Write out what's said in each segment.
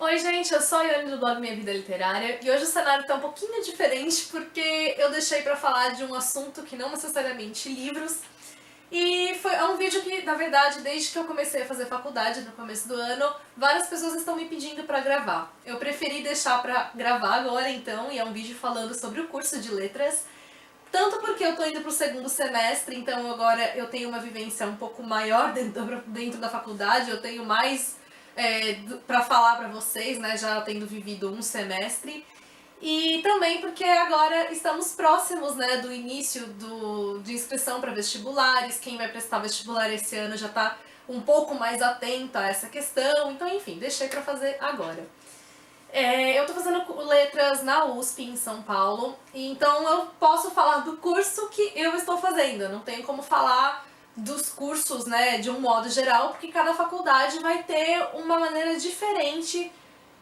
Oi gente, eu sou a Iane do blog Minha Vida Literária e hoje o cenário tá um pouquinho diferente porque eu deixei pra falar de um assunto que não necessariamente livros e é um vídeo que, na verdade, desde que eu comecei a fazer faculdade no começo do ano, várias pessoas estão me pedindo pra gravar. Eu preferi deixar pra gravar agora então, e é um vídeo falando sobre o curso de letras, tanto porque eu tô indo pro segundo semestre, então agora eu tenho uma vivência um pouco maior dentro da faculdade, eu tenho mais para falar para vocês, né, já tendo vivido um semestre. E também porque agora estamos próximos, né, do início de inscrição para vestibulares. Quem vai prestar vestibular esse ano já está um pouco mais atento a essa questão. Então, enfim, deixei para fazer agora. Eu tô fazendo letras na USP, em São Paulo, então eu posso falar do curso que eu estou fazendo. Eu não tenho como falar dos cursos, né, de um modo geral, porque cada faculdade vai ter uma maneira diferente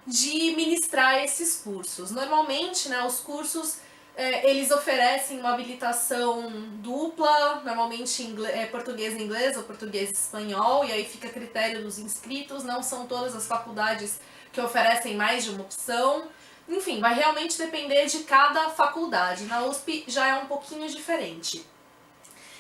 de ministrar esses cursos. Normalmente, né, os cursos eles oferecem uma habilitação dupla, normalmente português e inglês ou português e espanhol, e aí fica a critério dos inscritos. Não são todas as faculdades que oferecem mais de uma opção. Enfim, vai realmente depender de cada faculdade. Na USP já é um pouquinho diferente.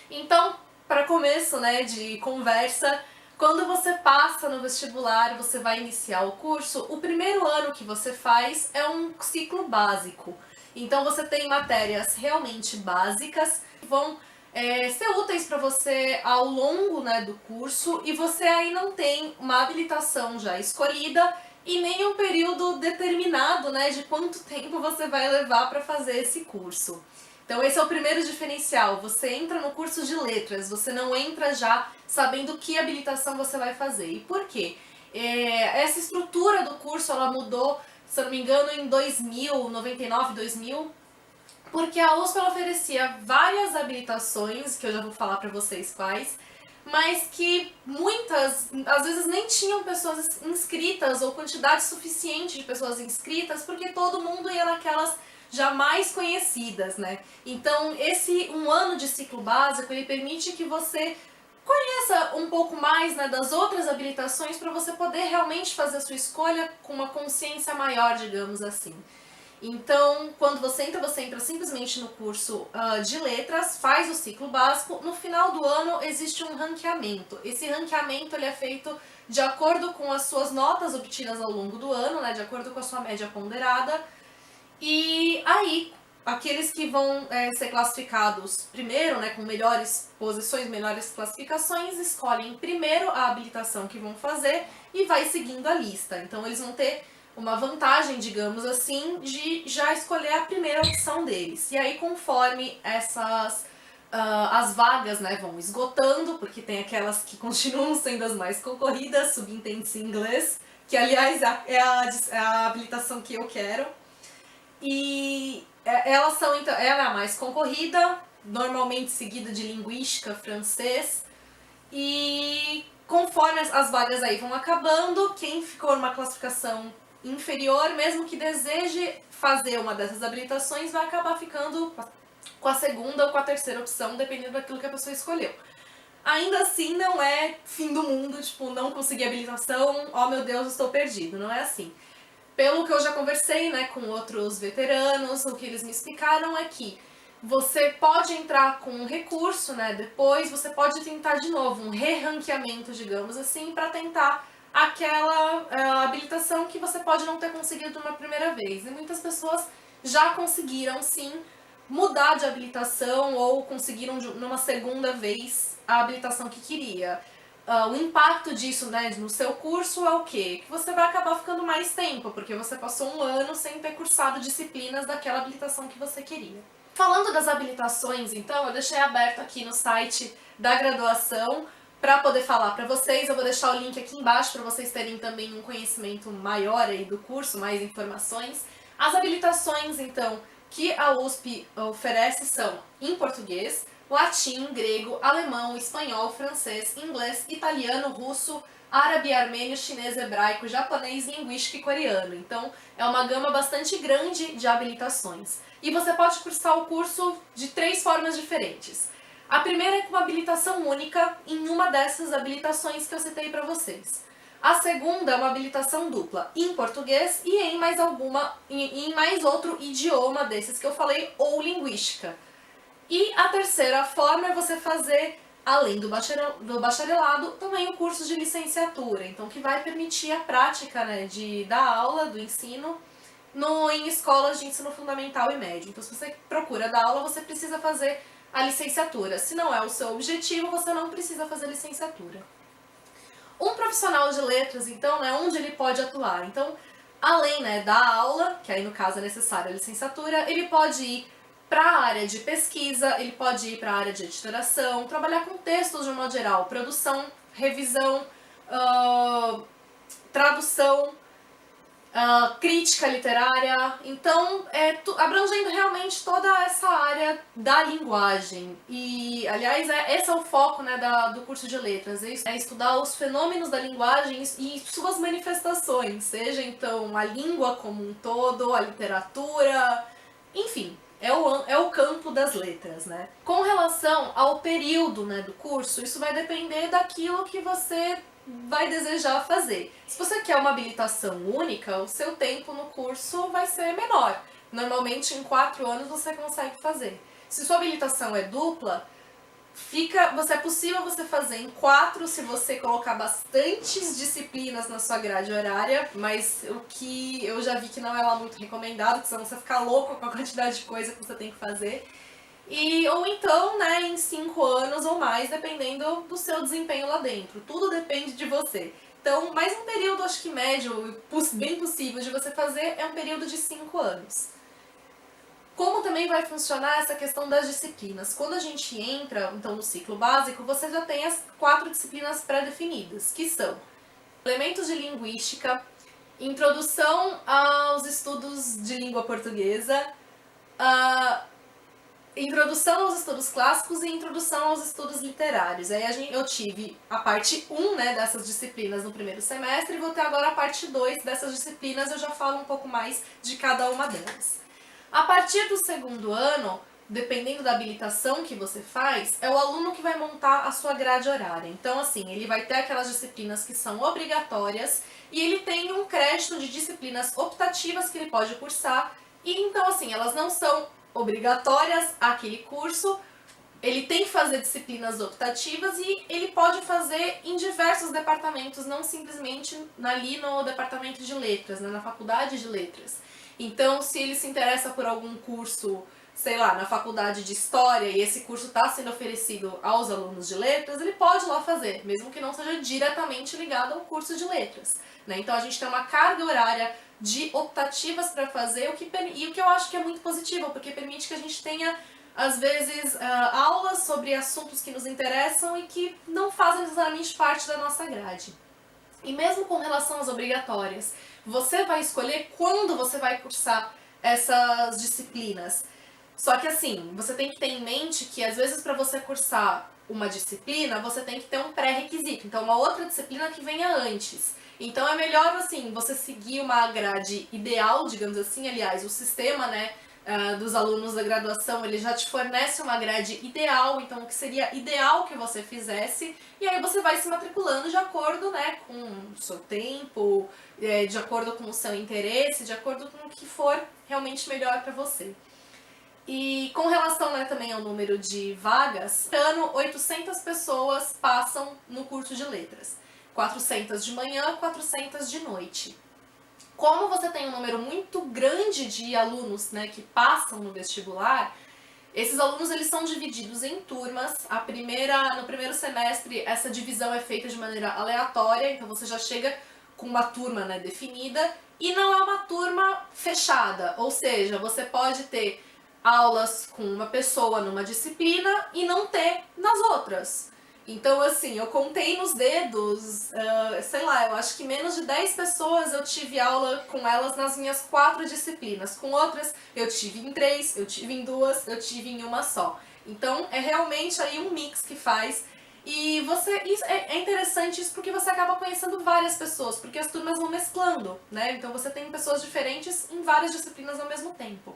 Então, para começo, né, de conversa, quando você passa no vestibular, você vai iniciar o curso, o primeiro ano que você faz é um ciclo básico. Então você tem matérias realmente básicas que vão ser úteis para você ao longo, né, do curso, e você aí não tem uma habilitação já escolhida e nem um período determinado, né, de quanto tempo você vai levar para fazer esse curso. Então esse é o primeiro diferencial, você entra no curso de letras, você não entra já sabendo que habilitação você vai fazer. E por quê? Essa estrutura do curso ela mudou, se eu não me engano, em 2000, 99, 2000, porque a USP ela oferecia várias habilitações, que eu já vou falar pra vocês quais, mas que muitas, às vezes nem tinham pessoas inscritas ou quantidade suficiente de pessoas inscritas, porque todo mundo ia naquelas já mais conhecidas, né? Então, esse um ano de ciclo básico, ele permite que você conheça um pouco mais, né, das outras habilitações para você poder realmente fazer a sua escolha com uma consciência maior, digamos assim. Então, quando você entra simplesmente no curso de letras, faz o ciclo básico. No final do ano existe um ranqueamento. Esse ranqueamento ele é feito de acordo com as suas notas obtidas ao longo do ano, né, de acordo com a sua média ponderada. E aí, aqueles que vão ser classificados primeiro, né, com melhores posições, melhores classificações, escolhem primeiro a habilitação que vão fazer e vai seguindo a lista. Então eles vão ter uma vantagem, digamos assim, de já escolher a primeira opção deles. E aí, conforme as vagas, né, vão esgotando, porque tem aquelas que continuam sendo as mais concorridas, subentende-se em inglês, que aliás é a habilitação que eu quero. E elas são, então, ela é a mais concorrida, normalmente seguida de linguística, francês, e conforme as vagas aí vão acabando, quem ficou numa classificação inferior, mesmo que deseje fazer uma dessas habilitações, vai acabar ficando com a segunda ou com a terceira opção, dependendo daquilo que a pessoa escolheu. Ainda assim, não é fim do mundo, tipo, não consegui habilitação, oh meu Deus, estou perdido, não é assim. Pelo que eu já conversei, né, com outros veteranos, o que eles me explicaram é que você pode entrar com um recurso, né, depois você pode tentar de novo um re-ranqueamento, digamos assim, para tentar aquela habilitação que você pode não ter conseguido uma primeira vez. E muitas pessoas já conseguiram, sim, mudar de habilitação ou conseguiram numa segunda vez a habilitação que queria. O impacto disso, né, no seu curso é o quê? Que você vai acabar ficando mais tempo, porque você passou um ano sem ter cursado disciplinas daquela habilitação que você queria. Falando das habilitações, então, eu deixei aberto aqui no site da graduação para poder falar para vocês. Eu vou deixar o link aqui embaixo para vocês terem também um conhecimento maior aí do curso, mais informações. As habilitações, então, que a USP oferece são em português, latim, grego, alemão, espanhol, francês, inglês, italiano, russo, árabe, armênio, chinês, hebraico, japonês, linguística e coreano. Então é uma gama bastante grande de habilitações. E você pode cursar o curso de 3 formas diferentes. A primeira é com uma habilitação única em uma dessas habilitações que eu citei para vocês. A segunda é uma habilitação dupla, em português e em mais outro idioma desses que eu falei, ou linguística. E a terceira forma é você fazer, além do bacharelado, também o curso de licenciatura, então que vai permitir a prática, né, da aula, do ensino, em escolas de ensino fundamental e médio. Então, se você procura dar aula, você precisa fazer a licenciatura. Se não é o seu objetivo, você não precisa fazer licenciatura. Um profissional de letras, então, né, onde ele pode atuar? Então, além, né, da aula, que aí no caso é necessária a licenciatura, ele pode ir para a área de pesquisa, ele pode ir para a área de editoração, trabalhar com textos de um modo geral, produção, revisão, tradução, crítica literária, então abrangendo realmente toda essa área da linguagem. E, aliás, esse é o foco, né, do curso de letras, é estudar os fenômenos da linguagem e suas manifestações, seja então a língua como um todo, a literatura, enfim. É o campo das letras, né? Com relação ao período, né, do curso, isso vai depender daquilo que você vai desejar fazer. Se você quer uma habilitação única, o seu tempo no curso vai ser menor. Normalmente em 4 anos você consegue fazer. Se sua habilitação é dupla, é possível você fazer em 4 se você colocar bastantes disciplinas na sua grade horária, mas o que eu já vi que não é lá muito recomendado, porque senão você fica louco com a quantidade de coisa que você tem que fazer. Ou então, né, em 5 anos ou mais, dependendo do seu desempenho lá dentro. Tudo depende de você. Então, mais um período, acho que médio, bem possível de você fazer, é um período de 5 anos. Como também vai funcionar essa questão das disciplinas? Quando a gente entra, então, no ciclo básico, você já tem as 4 disciplinas pré-definidas, que são elementos de linguística, introdução aos estudos de língua portuguesa, introdução aos estudos clássicos e introdução aos estudos literários. Aí eu tive a parte 1, né, dessas disciplinas no primeiro semestre e vou ter agora a parte 2 dessas disciplinas, eu já falo um pouco mais de cada uma delas. A partir do segundo ano, dependendo da habilitação que você faz, é o aluno que vai montar a sua grade horária. Então, assim, ele vai ter aquelas disciplinas que são obrigatórias e ele tem um crédito de disciplinas optativas que ele pode cursar. E então, assim, elas não são obrigatórias àquele curso, ele tem que fazer disciplinas optativas e ele pode fazer em diversos departamentos, não simplesmente ali no departamento de letras, né, na faculdade de letras. Então, se ele se interessa por algum curso, sei lá, na faculdade de História e esse curso está sendo oferecido aos alunos de letras, ele pode ir lá fazer, mesmo que não seja diretamente ligado ao curso de letras, né? Então, a gente tem uma carga horária de optativas para fazer, e o que eu acho que é muito positivo, porque permite que a gente tenha, às vezes, aulas sobre assuntos que nos interessam e que não fazem necessariamente parte da nossa grade. E mesmo com relação às obrigatórias, você vai escolher quando você vai cursar essas disciplinas. Só que assim, você tem que ter em mente que às vezes para você cursar uma disciplina, você tem que ter um pré-requisito. Então, uma outra disciplina que venha antes. Então, é melhor, assim, você seguir uma grade ideal, digamos assim. Aliás, o sistema, né, dos alunos da graduação, ele já te fornece uma grade ideal. Então, o que seria ideal que você fizesse. E aí você vai se matriculando de acordo, né, com o seu tempo, de acordo com o seu interesse, de acordo com o que for realmente melhor para você. E com relação, né, também ao número de vagas, ano 800 pessoas passam no curso de letras. 400 de manhã, 400 de noite. Como você tem um número muito grande de alunos, né, que passam no vestibular, esses alunos eles são divididos em turmas. No primeiro semestre, essa divisão é feita de maneira aleatória, então você já chega com uma turma, né, definida, e não é uma turma fechada, ou seja, você pode ter aulas com uma pessoa numa disciplina e não ter nas outras. Então, assim, eu contei nos dedos, sei lá, eu acho que menos de 10 pessoas eu tive aula com elas nas minhas 4 disciplinas. Com outras, eu tive em 3, eu tive em 2, eu tive em uma só. Então, é realmente aí um mix que faz. E é interessante isso porque você acaba conhecendo várias pessoas, porque as turmas vão mesclando, né? Então, você tem pessoas diferentes em várias disciplinas ao mesmo tempo.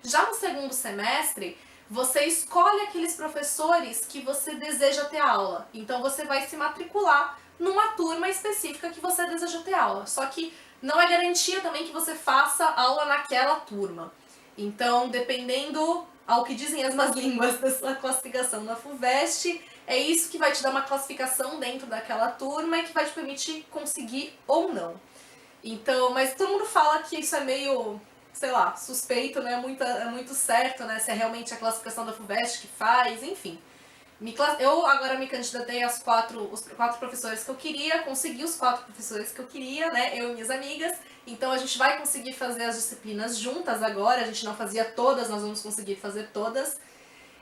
Já no segundo semestre, você escolhe aqueles professores que você deseja ter aula. Então, você vai se matricular numa turma específica que você deseja ter aula. Só que não é garantia também que você faça aula naquela turma. Então, dependendo ao que dizem as más línguas da sua classificação na FUVEST, é isso que vai te dar uma classificação dentro daquela turma e que vai te permitir conseguir ou não. Então, mas todo mundo fala que isso é meio, sei lá, suspeito, né? É muito certo, né? Se é realmente a classificação da FUVEST que faz, enfim. Eu agora me candidatei os quatro professores que eu queria, consegui os 4 professores que eu queria, né? Eu e minhas amigas. Então a gente vai conseguir fazer as disciplinas juntas agora, a gente não fazia todas, nós vamos conseguir fazer todas.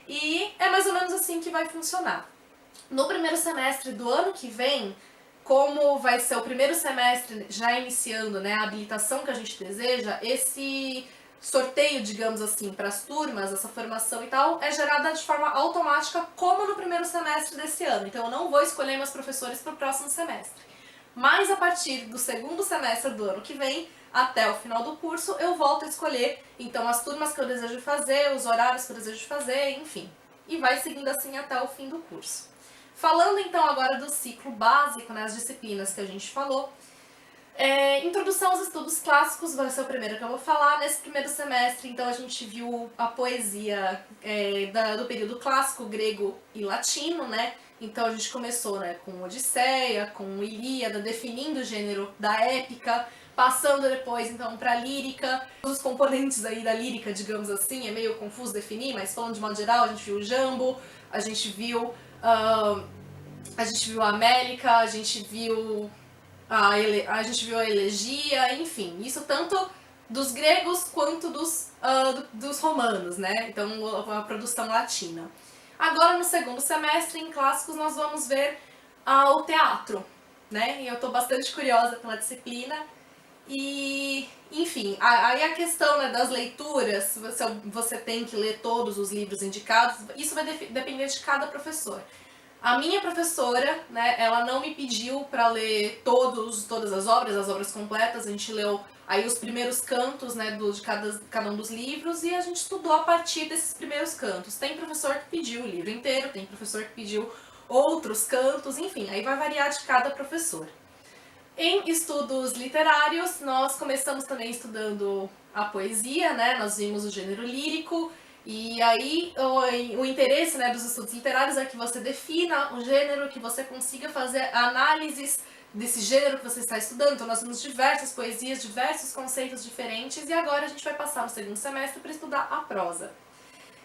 E é mais ou menos assim que vai funcionar. No primeiro semestre do ano que vem, como vai ser o primeiro semestre já iniciando, né, a habilitação que a gente deseja, esse sorteio, digamos assim, para as turmas, essa formação e tal, é gerada de forma automática como no primeiro semestre desse ano. Então eu não vou escolher meus professores para o próximo semestre. Mas a partir do segundo semestre do ano que vem, até o final do curso, eu volto a escolher, então, as turmas que eu desejo fazer, os horários que eu desejo fazer, enfim. E vai seguindo assim até o fim do curso. Falando então agora do ciclo básico, né, as disciplinas que a gente falou, introdução aos estudos clássicos vai ser o primeiro que eu vou falar. Nesse primeiro semestre, então, a gente viu a poesia do período clássico, grego e latino, né? Então a gente começou, né, com Odisseia, com Ilíada, definindo o gênero da épica, passando depois então para lírica. Os componentes aí da lírica, digamos assim, é meio confuso definir, mas falando de modo geral, a gente viu o jambo, a gente viu a Amélica, a gente viu a elegia, enfim, isso tanto dos gregos quanto dos romanos, né? Então a produção latina. Agora no segundo semestre, em clássicos, nós vamos ver o teatro, né? E eu tô bastante curiosa pela disciplina. E, enfim, aí a questão, né, das leituras, se você tem que ler todos os livros indicados, isso vai depender de cada professor. A minha professora, né, ela não me pediu para ler todas as obras completas, a gente leu aí os primeiros cantos, né, de cada um dos livros e a gente estudou a partir desses primeiros cantos. Tem professor que pediu o livro inteiro, tem professor que pediu outros cantos, enfim, aí vai variar de cada professor. Em estudos literários, nós começamos também estudando a poesia, né, nós vimos o gênero lírico. E aí o interesse, né, dos estudos literários é que você defina o gênero, que você consiga fazer análises desse gênero que você está estudando. Então nós temos diversas poesias, diversos conceitos diferentes e agora a gente vai passar no segundo semestre para estudar a prosa.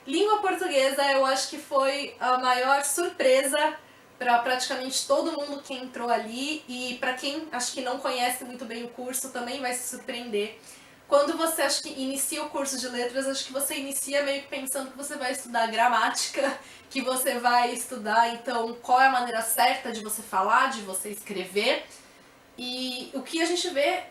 Língua portuguesa eu acho que foi a maior surpresa para praticamente todo mundo que entrou ali e para quem acho que não conhece muito bem o curso também vai se surpreender. Quando você acho que inicia o curso de letras, acho que você inicia meio que pensando que você vai estudar gramática, que você vai estudar então qual é a maneira certa de você falar, de você escrever. E o que a gente vê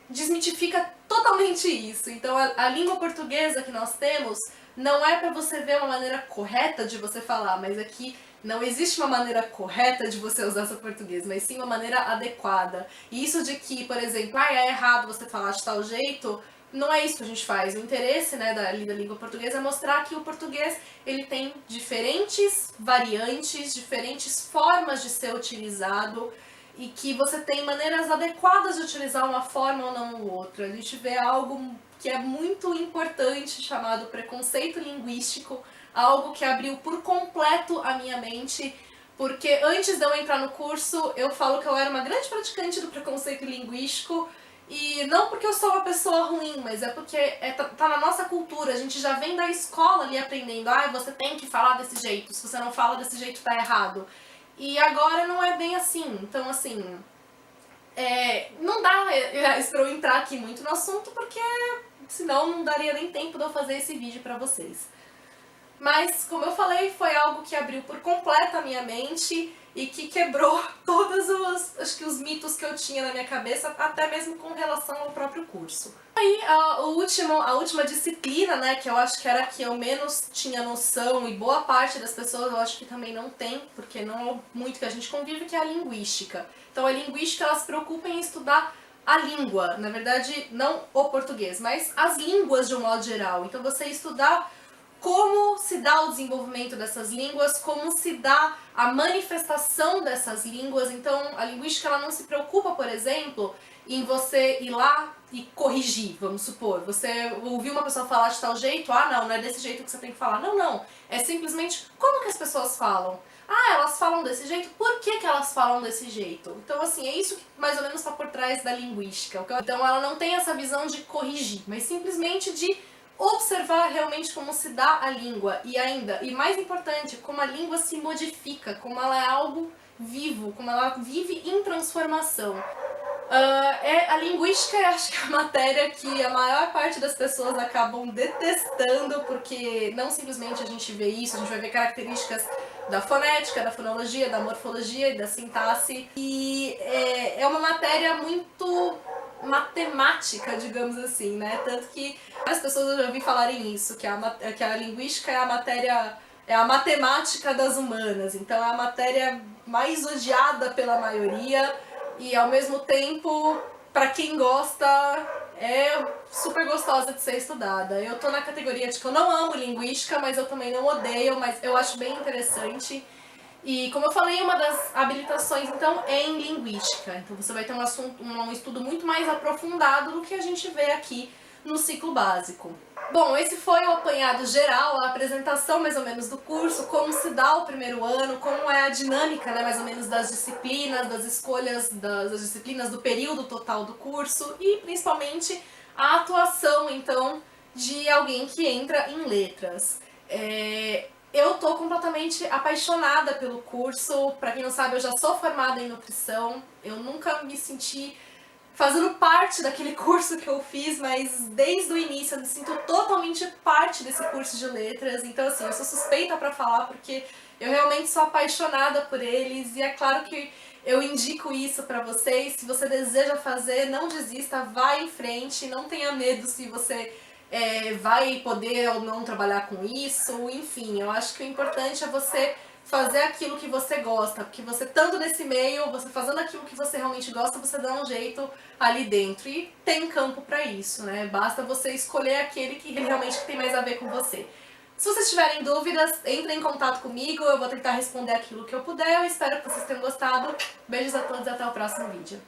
desmitifica totalmente isso. Então a língua portuguesa que nós temos não é para você ver uma maneira correta de você falar, mas aqui não existe uma maneira correta de você usar seu português, mas sim uma maneira adequada. E isso de que, por exemplo, é errado você falar de tal jeito, não é isso que a gente faz. O interesse, né, da língua portuguesa é mostrar que o português ele tem diferentes variantes, diferentes formas de ser utilizado e que você tem maneiras adequadas de utilizar uma forma ou não outra. A gente vê algo que é muito importante chamado preconceito linguístico, algo que abriu por completo a minha mente, porque antes de eu entrar no curso, eu falo que eu era uma grande praticante do preconceito linguístico, e não porque eu sou uma pessoa ruim, mas é porque tá na nossa cultura, a gente já vem da escola ali aprendendo, você tem que falar desse jeito, se você não fala desse jeito tá errado. E agora não é bem assim, então assim, não dá pra eu entrar aqui muito no assunto, porque senão não daria nem tempo de eu fazer esse vídeo pra vocês. Mas, como eu falei, foi algo que abriu por completo a minha mente e que quebrou todos os mitos que eu tinha na minha cabeça, até mesmo com relação ao próprio curso. Aí, a última disciplina, né, que eu acho que era a que eu menos tinha noção e boa parte das pessoas eu acho que também não tem, porque não é muito que a gente convive, que é a linguística. Então, a linguística, ela se preocupa em estudar a língua, na verdade, não o português, mas as línguas de um modo geral. Então, você estudar como se dá o desenvolvimento dessas línguas, como se dá a manifestação dessas línguas. Então, a linguística ela não se preocupa, por exemplo, em você ir lá e corrigir, vamos supor. Você ouviu uma pessoa falar de tal jeito, não é desse jeito que você tem que falar. Não. É simplesmente como que as pessoas falam. Elas falam desse jeito, por que que elas falam desse jeito? Então, assim, é isso que mais ou menos está por trás da linguística. Então, ela não tem essa visão de corrigir, mas simplesmente de observar realmente como se dá a língua e mais importante, como a língua se modifica, como ela é algo vivo, como ela vive em transformação. A linguística acho que é a matéria que a maior parte das pessoas acabam detestando, porque não simplesmente a gente vê isso, a gente vai ver características da fonética, da fonologia, da morfologia e da sintaxe, e é uma matéria muito matemática, digamos assim, né? Tanto que as pessoas eu já ouvi falarem isso, que a linguística é a matéria, é a matemática das humanas, então é a matéria mais odiada pela maioria e ao mesmo tempo, pra quem gosta, é super gostosa de ser estudada. Eu tô na categoria de que eu não amo linguística, mas eu também não odeio, mas eu acho bem interessante. E como eu falei, uma das habilitações então é em linguística. Então você vai ter um estudo muito mais aprofundado do que a gente vê aqui no ciclo básico. Bom, esse foi o apanhado geral, a apresentação mais ou menos do curso, como se dá o primeiro ano, como é a dinâmica, né, mais ou menos das disciplinas, das escolhas das disciplinas, do período total do curso e principalmente a atuação então de alguém que entra em letras. Eu tô completamente apaixonada pelo curso. Pra quem não sabe, eu já sou formada em nutrição. Eu nunca me senti fazendo parte daquele curso que eu fiz, mas desde o início eu me sinto totalmente parte desse curso de letras. Então, assim, eu sou suspeita pra falar porque eu realmente sou apaixonada por eles e é claro que eu indico isso pra vocês. Se você deseja fazer, não desista, vá em frente, não tenha medo se você vai poder ou não trabalhar com isso, enfim, eu acho que o importante é você fazer aquilo que você gosta, porque você estando nesse meio, você fazendo aquilo que você realmente gosta, você dá um jeito ali dentro e tem campo pra isso, né? Basta você escolher aquele que realmente tem mais a ver com você. Se vocês tiverem dúvidas, entrem em contato comigo, eu vou tentar responder aquilo que eu puder, eu espero que vocês tenham gostado. Beijos a todos e até o próximo vídeo.